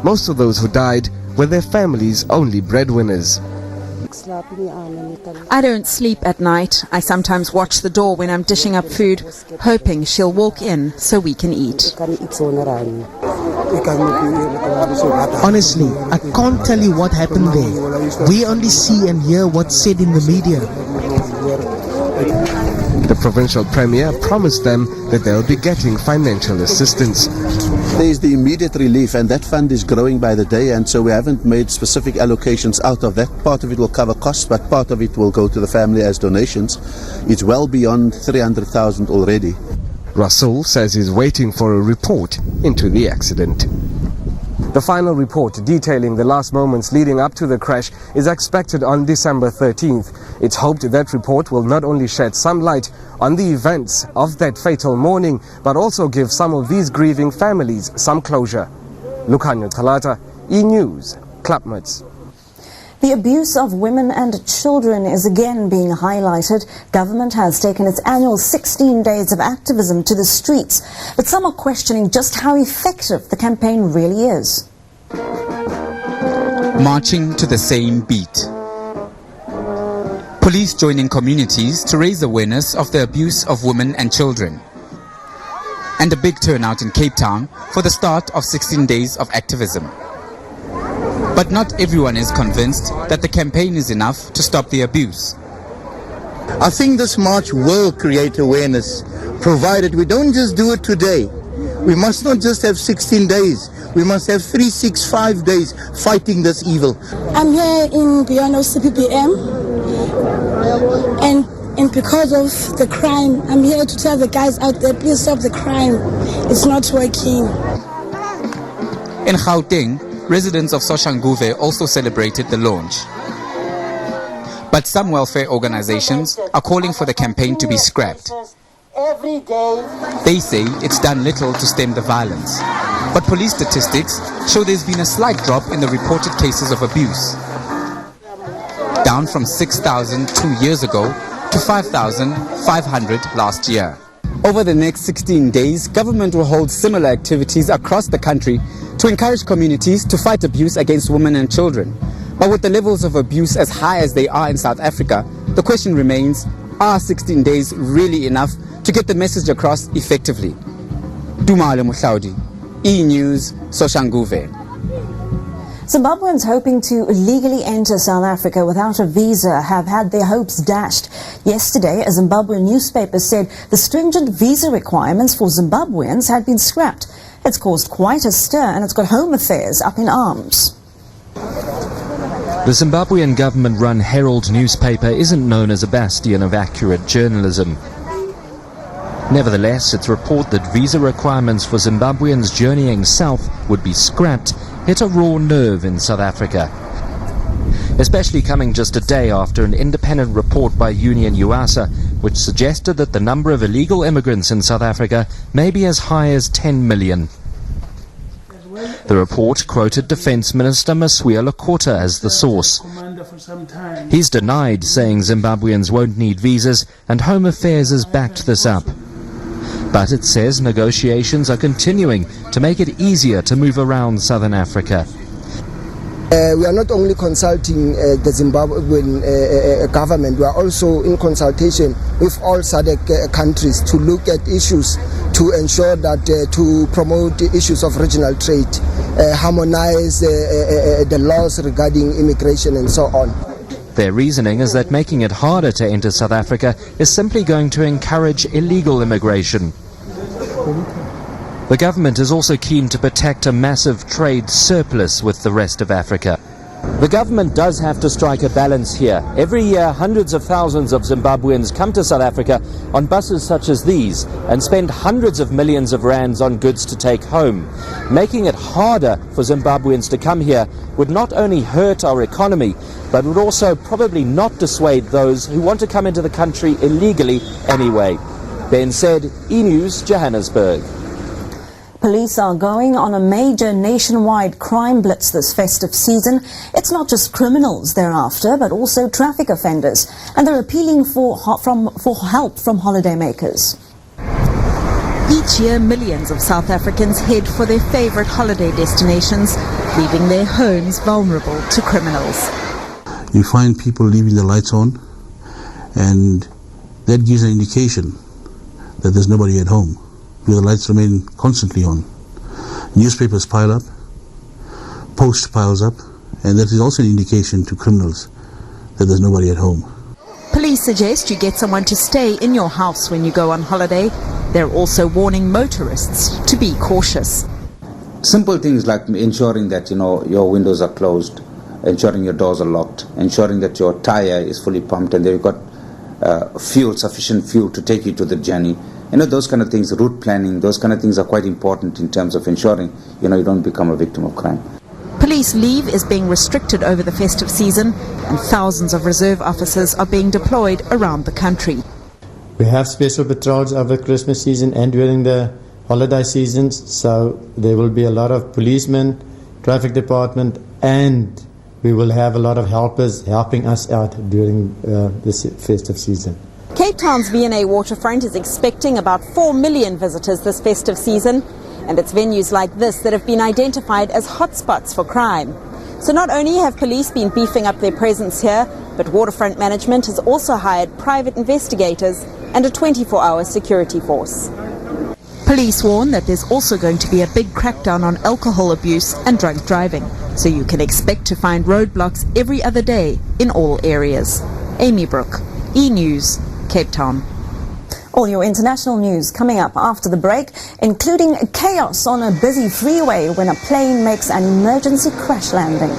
Most of those who died were their families' only breadwinners. I don't sleep at night. I sometimes watch the door when I'm dishing up food, hoping she'll walk in so we can eat. Honestly, I can't tell you what happened there. We only see and hear what's said in the media. The provincial premier promised them that they'll be getting financial assistance. There's the immediate relief, and that fund is growing by the day, and so we haven't made specific allocations out of that. Part of it will cover costs, but part of it will go to the family as donations. It's well beyond 300,000 already. Rasool says he's waiting for a report into the accident. The final report detailing the last moments leading up to the crash is expected on December 13th. It's hoped that report will not only shed some light on the events of that fatal morning, but also give some of these grieving families some closure. Lukhanyo Talata, E-News, Klapmuts. The abuse of women and children is again being highlighted. Government has taken its annual 16 days of activism to the streets, but some are questioning just how effective the campaign really is. Marching to the same beat. Police joining communities to raise awareness of the abuse of women and children. And a big turnout in Cape Town for the start of 16 days of activism. But not everyone is convinced that the campaign is enough to stop the abuse. I think this march will create awareness, provided we don't just do it today. We must not just have 16 days. We must have 365 days fighting this evil. I'm here in Biono CPPM, and because of the crime, I'm here to tell the guys out there, please stop the crime. It's not working. In Gauteng, residents of Soshanguve also celebrated the launch. But some welfare organizations are calling for the campaign to be scrapped. They say it's done little to stem the violence. But police statistics show there's been a slight drop in the reported cases of abuse. Down from 6,000 2 years ago to 5,500 last year. Over the next 16 days, government will hold similar activities across the country to encourage communities to fight abuse against women and children. But with the levels of abuse as high as they are in South Africa, the question remains, are 16 days really enough to get the message across effectively? Dumale Muhlaudi, E-News, Soshanguve. Zimbabweans hoping to legally enter South Africa without a visa have had their hopes dashed. Yesterday, a Zimbabwean newspaper said the stringent visa requirements for Zimbabweans had been scrapped. It's caused quite a stir and it's got Home Affairs up in arms. The Zimbabwean government-run Herald newspaper isn't known as a bastion of accurate journalism. Nevertheless, its report that visa requirements for Zimbabweans journeying south would be scrapped hit a raw nerve in South Africa. Especially coming just a day after an independent report by Union UASA, which suggested that the number of illegal immigrants in South Africa may be as high as 10 million. The report quoted Defence Minister Masiea Lekota as the source. He's denied, saying Zimbabweans won't need visas, and Home Affairs has backed this up. But it says negotiations are continuing to make it easier to move around Southern Africa. We are not only consulting the Zimbabwean government, we are also in consultation with all SADC countries to look at issues to ensure that to promote the issues of regional trade, harmonize the laws regarding immigration and so on. Their reasoning is that making it harder to enter South Africa is simply going to encourage illegal immigration. The government is also keen to protect a massive trade surplus with the rest of Africa. The government does have to strike a balance here. Every year, hundreds of thousands of Zimbabweans come to South Africa on buses such as these and spend hundreds of millions of rands on goods to take home. Making it harder for Zimbabweans to come here would not only hurt our economy, but would also probably not dissuade those who want to come into the country illegally anyway. Ben said, E-News, Johannesburg. Police are going on a major nationwide crime blitz this festive season. It's not just criminals they're after, but also traffic offenders. And they're appealing for help from holidaymakers. Each year, millions of South Africans head for their favorite holiday destinations, leaving their homes vulnerable to criminals. You find people leaving the lights on, and that gives an indication that there's nobody at home, because the lights remain constantly on. Newspapers pile up, post piles up, and that is also an indication to criminals that there's nobody at home. Police suggest you get someone to stay in your house when you go on holiday. They're also warning motorists to be cautious. Simple things like ensuring that your windows are closed, ensuring your doors are locked, ensuring that your tire is fully pumped and that you've got sufficient fuel to take you to the journey. Those kind of things, route planning, those kind of things are quite important in terms of ensuring you don't become a victim of crime. Police leave is being restricted over the festive season, and thousands of reserve officers are being deployed around the country. We have special patrols over Christmas season and during the holiday seasons, so there will be a lot of policemen, traffic department, and we will have a lot of helpers helping us out during this festive season. Cape Town's V&A waterfront is expecting about 4 million visitors this festive season, and it's venues like this that have been identified as hotspots for crime. So not only have police been beefing up their presence here, but Waterfront Management has also hired private investigators and a 24-hour security force. Police warn that there's also going to be a big crackdown on alcohol abuse and drunk driving, so you can expect to find roadblocks every other day in all areas. Amy Brooke, E-News, Cape Town. All your international news coming up after the break, including chaos on a busy freeway when a plane makes an emergency crash landing.